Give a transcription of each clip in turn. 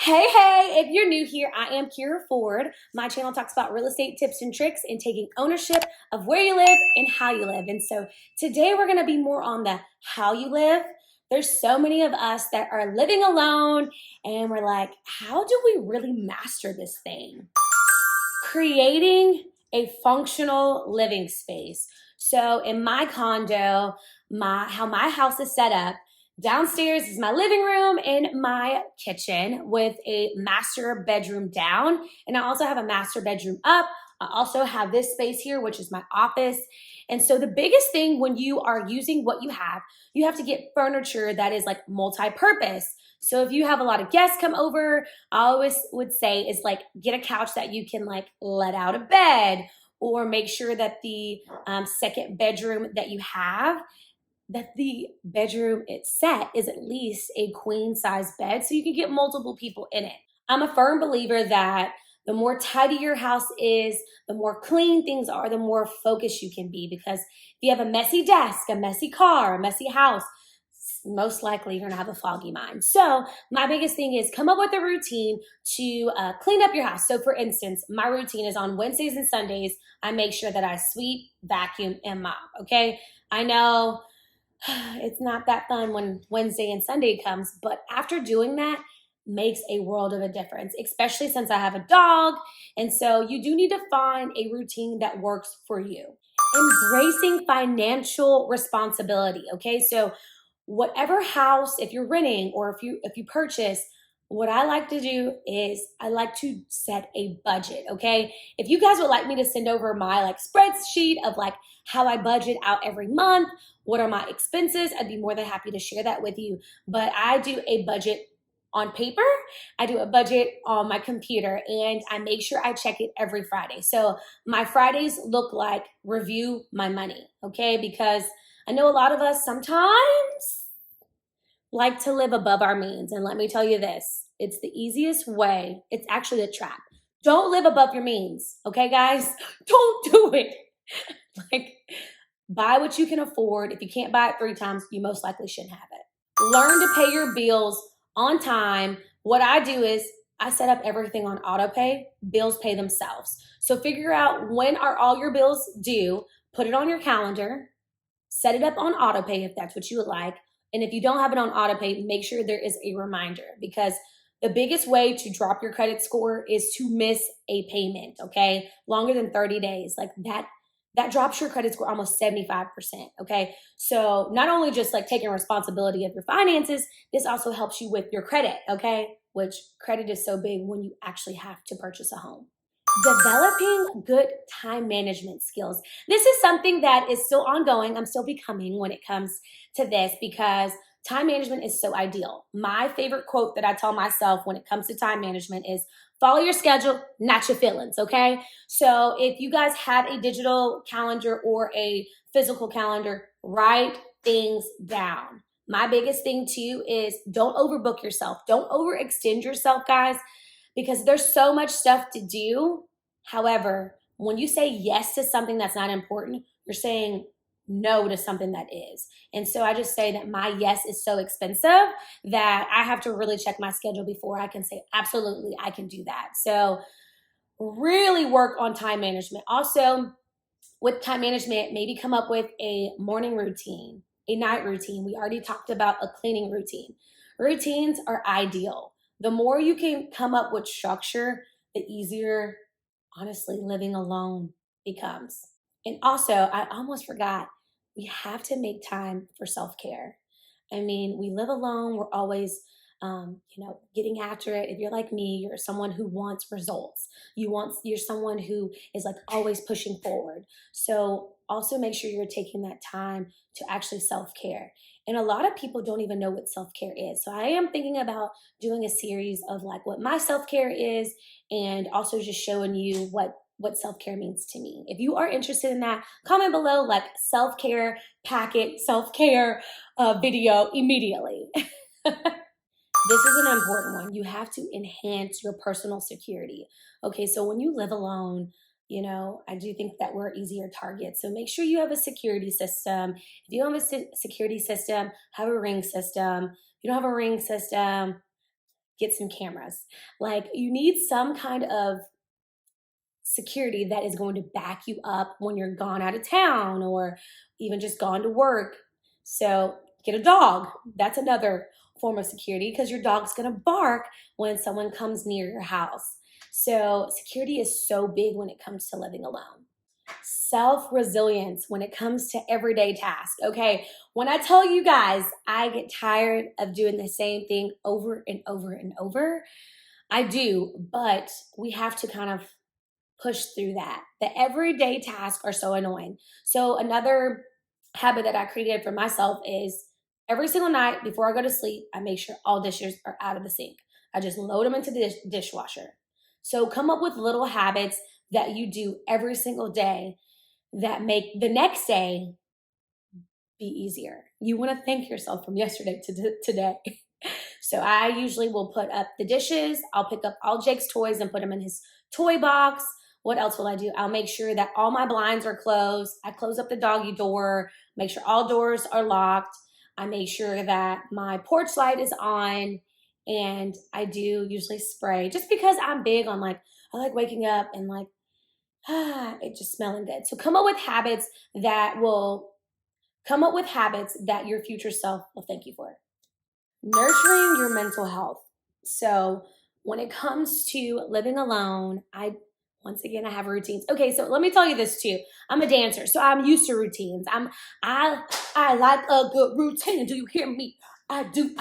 Hey, if you're new here, I am Kira Ford. My channel talks about real estate tips and tricks and taking ownership of where you live and how you live. And so today we're going to be more on the how you live. There's so many of us that are living alone and we're like, how do we really master this thing? Creating a functional living space. So in my condo, how my house is set up, downstairs is my living room and my kitchen with a master bedroom down. And I also have a master bedroom up. I also have this space here, which is my office. And so the biggest thing when you are using what you have to get furniture that is like multi-purpose. So if you have a lot of guests come over, I always would say is like get a couch that you can like let out of bed, or make sure that the second bedroom that you have, that the bedroom it's set is at least a queen size bed so you can get multiple people in it. I'm a firm believer that the more tidy your house is, the more clean things are, the more focused you can be. Because if you have a messy desk, a messy car, a messy house, most likely you're gonna have a foggy mind. So my biggest thing is come up with a routine to clean up your house. So for instance, my routine is on Wednesdays and Sundays, I make sure that I sweep, vacuum, and mop, okay? I know it's not that fun when Wednesday and Sunday comes, but after doing that makes a world of a difference, especially since I have a dog. And so you do need to find a routine that works for you. Embracing financial responsibility, okay? So whatever house, if you're renting or if you purchase, what I like to do is I like to set a budget, okay? If you guys would like me to send over my like spreadsheet of like how I budget out every month, what are my expenses, I'd be more than happy to share that with you. But I do a budget on paper, I do a budget on my computer, and I make sure I check it every Friday. So my Fridays look like review my money, okay? Because I know a lot of us sometimes like to live above our means. And let me tell you this, it's the easiest way. It's actually a trap. Don't live above your means. Okay, guys? Don't do it. Like, buy what you can afford. If you can't buy it 3 times, you most likely shouldn't have it. Learn to pay your bills on time. What I do is I set up everything on auto pay. Bills pay themselves. So figure out when are all your bills due, put it on your calendar, set it up on auto pay if that's what you would like. And if you don't have it on auto pay, make sure there is a reminder, because the biggest way to drop your credit score is to miss a payment, okay? Longer than 30 days. Like that drops your credit score almost 75%, okay? So not only just like taking responsibility of your finances, this also helps you with your credit, okay? Which credit is so big when you actually have to purchase a home. Developing good time management skills. This is something that is still ongoing. I'm still becoming when it comes to this, because time management is so ideal. My favorite quote that I tell myself when it comes to time management is follow your schedule, not your feelings, okay? So if you guys have a digital calendar or a physical calendar, write things down. My biggest thing too is don't overbook yourself. Don't overextend yourself, guys, because there's so much stuff to do. However, when you say yes to something that's not important, you're saying no to something that is. And so I just say that my yes is so expensive that I have to really check my schedule before I can say, absolutely, I can do that. So really work on time management. Also, with time management, maybe come up with a morning routine, a night routine. We already talked about a cleaning routine. Routines are ideal. The more you can come up with structure, the easier, honestly, living alone becomes. And also, I almost forgot, we have to make time for self-care. I mean, we live alone. We're always, getting after it. If you're like me, you're someone who wants results. You're someone who is like always pushing forward. So also make sure you're taking that time to actually self-care. And a lot of people don't even know what self-care is. So I am thinking about doing a series of like what my self-care is, and also just showing you what self-care means to me. If you are interested in that, comment below like self-care packet, self-care video immediately. This is an important one. You have to enhance your personal security. Okay, so when you live alone, I do think that we're easier targets. So make sure you have a security system. If you don't have a security system, have a ring system. If you don't have a ring system, get some cameras. Like, you need some kind of security that is going to back you up when you're gone out of town or even just gone to work. So get a dog. That's another form of security, because your dog's going to bark when someone comes near your house. So security is so big when it comes to living alone. Self-resilience when it comes to everyday tasks. Okay, when I tell you guys I get tired of doing the same thing over and over and over, I do, but we have to kind of push through that. The everyday tasks are so annoying. So another habit that I created for myself is every single night before I go to sleep, I make sure all dishes are out of the sink. I just load them into the dishwasher. So come up with little habits that you do every single day that make the next day be easier. You want to thank yourself from yesterday to today. So I usually will put up the dishes. I'll pick up all Jake's toys and put them in his toy box. What else will I do? I'll make sure that all my blinds are closed. I close up the doggy door, make sure all doors are locked. I make sure that my porch light is on, and I do usually spray just because I'm big on like, I like waking up and like, it just smelling good. So come up with habits that your future self will thank you for. Nurturing your mental health. So when it comes to living alone, I have routines. Okay, so let me tell you this too. I'm a dancer, so I'm used to routines. I like a good routine. Do you hear me? I do.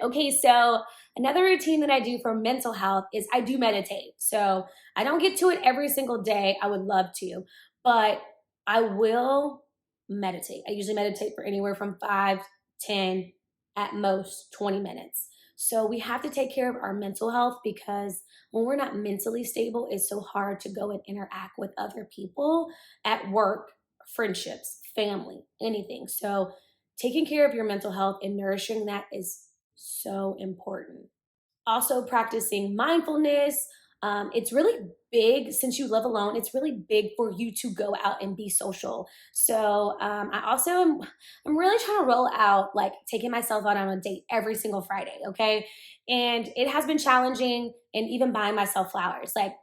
Okay, so another routine that I do for mental health is I do meditate. So I don't get to it every single day. I would love to, but I will meditate. I usually meditate for anywhere from 5, 10, at most 20 minutes. So we have to take care of our mental health, because when we're not mentally stable, it's so hard to go and interact with other people at work, friendships, family, anything. So taking care of your mental health and nourishing that is so important. Also practicing mindfulness. It's really big, since you live alone, it's really big for you to go out and be social. So I'm really trying to roll out like taking myself out on a date every single Friday. Okay. And it has been challenging, and even buying myself flowers. Like,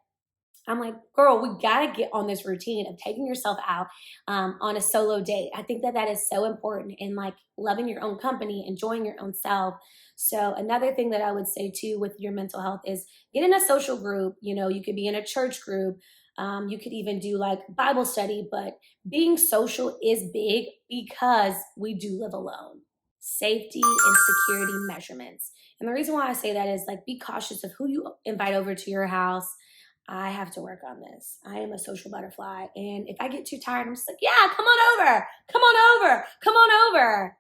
I'm like, girl, we gotta get on this routine of taking yourself out on a solo date. I think that that is so important, in like loving your own company, enjoying your own self. So another thing that I would say too with your mental health is get in a social group. You know, you could be in a church group. You could even do like Bible study, but being social is big because we do live alone. Safety and security measurements. And the reason why I say that is like, be cautious of who you invite over to your house. I have to work on this. I am a social butterfly. And if I get too tired, I'm just like, yeah, come on over. Come on over. Come on over.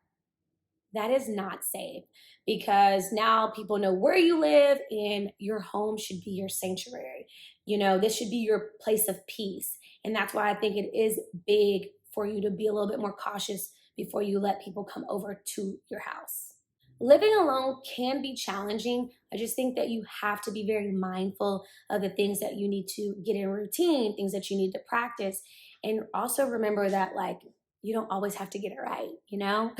That is not safe, because now people know where you live, and your home should be your sanctuary. You know, this should be your place of peace. And that's why I think it is big for you to be a little bit more cautious before you let people come over to your house. Living alone can be challenging. I just think that you have to be very mindful of the things that you need to get in routine, things that you need to practice. And also remember that, like, you don't always have to get it right, you know?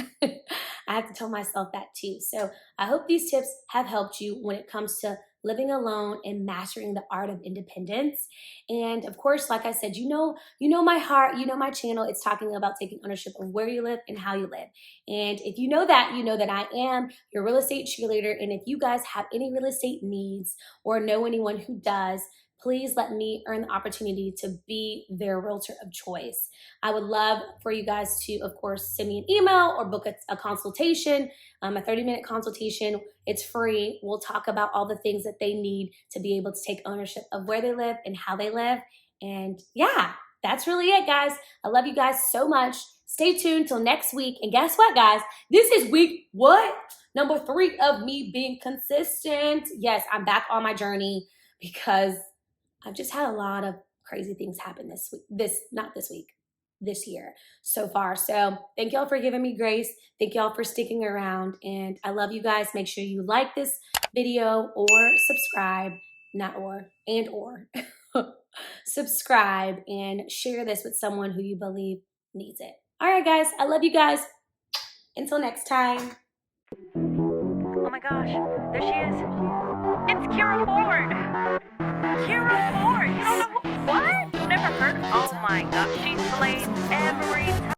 I have to tell myself that too. So I hope these tips have helped you when it comes to living alone and mastering the art of independence. And of course, like I said, you know my heart, you know my channel. It's talking about taking ownership of where you live and how you live. And if you know that I am your real estate cheerleader. And if you guys have any real estate needs or know anyone who does, please let me earn the opportunity to be their realtor of choice. I would love for you guys to, of course, send me an email or book a consultation, a 30-minute consultation. It's free. We'll talk about all the things that they need to be able to take ownership of where they live and how they live. And yeah, that's really it, guys. I love you guys so much. Stay tuned till next week. And guess what, guys? This is week, number 3 of me being consistent. Yes, I'm back on my journey because I've just had a lot of crazy things happen this year so far. So thank y'all for giving me grace. Thank y'all for sticking around. And I love you guys. Make sure you like this video or subscribe, or subscribe, and share this with someone who you believe needs it. All right, guys. I love you guys. Until next time. Oh my gosh, there she is. It's Kira Ford. Kira Ford. You don't know what? Never heard? Oh my God, she slays every time.